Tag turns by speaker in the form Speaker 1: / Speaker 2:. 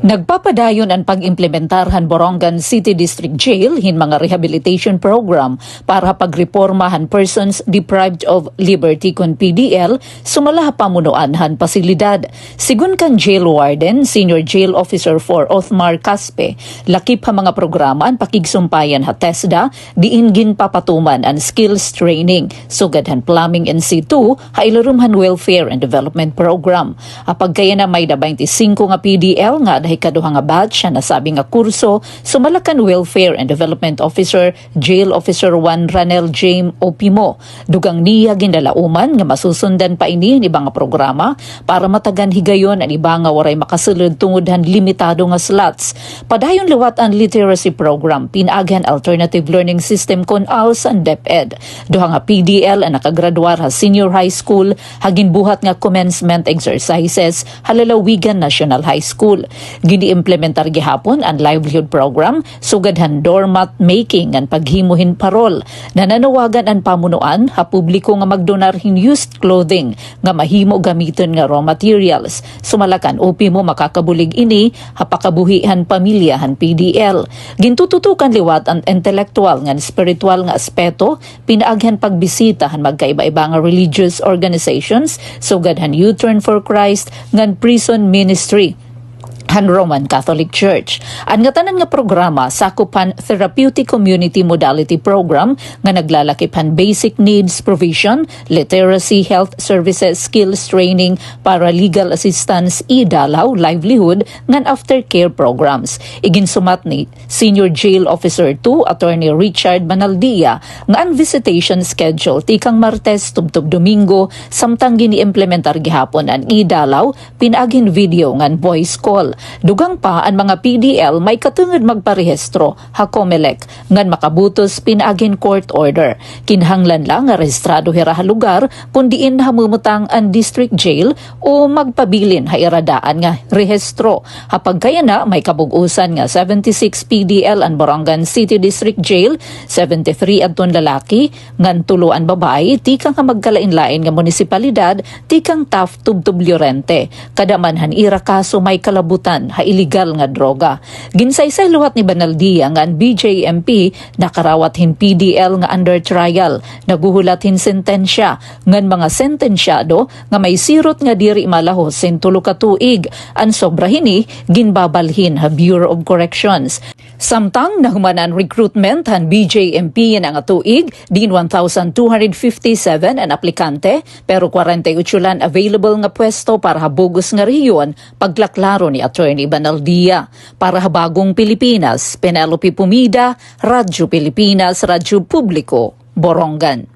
Speaker 1: Nagpapadayon ang pag-implementarhan Borongan City District Jail hin mga rehabilitation program para pagrepormahan persons deprived of liberty kon PDL sumala pamunuan han pasilidad. Sigun kan jail warden, Senior Jail Officer 4 Othmar Caspe, lakip ha mga programa ang pakigsumpayan ha TESDA diin ginpapatuman ang skills training, sugad han plumbing in situ ha ilurumhan welfare and development program. Apag kaya na may 25 nga PDL nga kaduha nga batch na nasabi nga kurso sumalakan Welfare and Development Officer Jail Officer 1 Ranel James Opimo. Dugang niya ginalauman nga masusundan pa ini ni ibang programa para matagan higayon ang iba nga waray makasulod tungod han limitado nga slots. Padayon liwat ang literacy program pinaghan alternative learning system kon ALS and DepEd. Duha nga PDL ang nakagraduar ha senior high school hagin buhat nga commencement exercises halalawigan National High School. Gini-implementar gihapon ang livelihood program sugadhan doormat making ang paghimuhin parol. Nananawagan ang pamunuan ha publiko nga magdonar hin used clothing nga mahimo gamiton nga raw materials. Sumalakan upi mo makakabulig ini ha pakabuhihan pamilya han PDL. Gintututukan liwat ang intellectual nga spiritual nga aspeto pinaaghan pagbisita han magkaiba-iba nga religious organizations sugadhan U-Turn for Christ ngan prison ministry han Roman Catholic Church. Ang nga tanan nga programa sakupan Therapeutic Community Modality Program nga naglalakip basic needs provision, literacy, health services, skills training, para legal assistance, idalaw, livelihood, ngan aftercare programs. Iginsumat ni Senior Jail Officer 2 Attorney Richard Manaldia nga ang visitation schedule tikang Martes tubtob Domingo samtang gini-implementar gihapon ang idalaw pinagin video ngan voice call. Dugang pa ang mga PDL may katungod magparehistro ha COMELEC ngan makabutos pinagin court order. Kinahanglan lang nga rehistrado hira ha lugar kundi in hamumutang ang district jail o magpabilin ha iradaan nga rehistro. Hapag kaya na may kabugusan nga 76 PDL ang Borongan City District Jail, 73 adton lalaki ngan 3 ang babae tikang nga magkalain-lain nga munisipalidad tikang Taft Tubtub Llorente. Kadamanhan ira kaso may kalabutan ha illegal nga droga. Ginsaysay luhat ni Banaldia nga ang BJMP nakarawat hin PDL nga under trial. Naguhulat hin sentensya ngan mga sentensyado nga may sirot nga diri malahos sin 3 ka tuig. Ang sobra hini ginbabalhin ha Bureau of Corrections. Samtang nahumanan recruitment han BJMP nga nga tuig din 1,257 ang aplikante pero 48 lan available nga pwesto para habugos nga rehiyon paglaklaro ni Attorney Banaldia. Para habagong Pilipinas, Penelope Pumida, Radyo Pilipinas, Radyo Publiko, Borongan.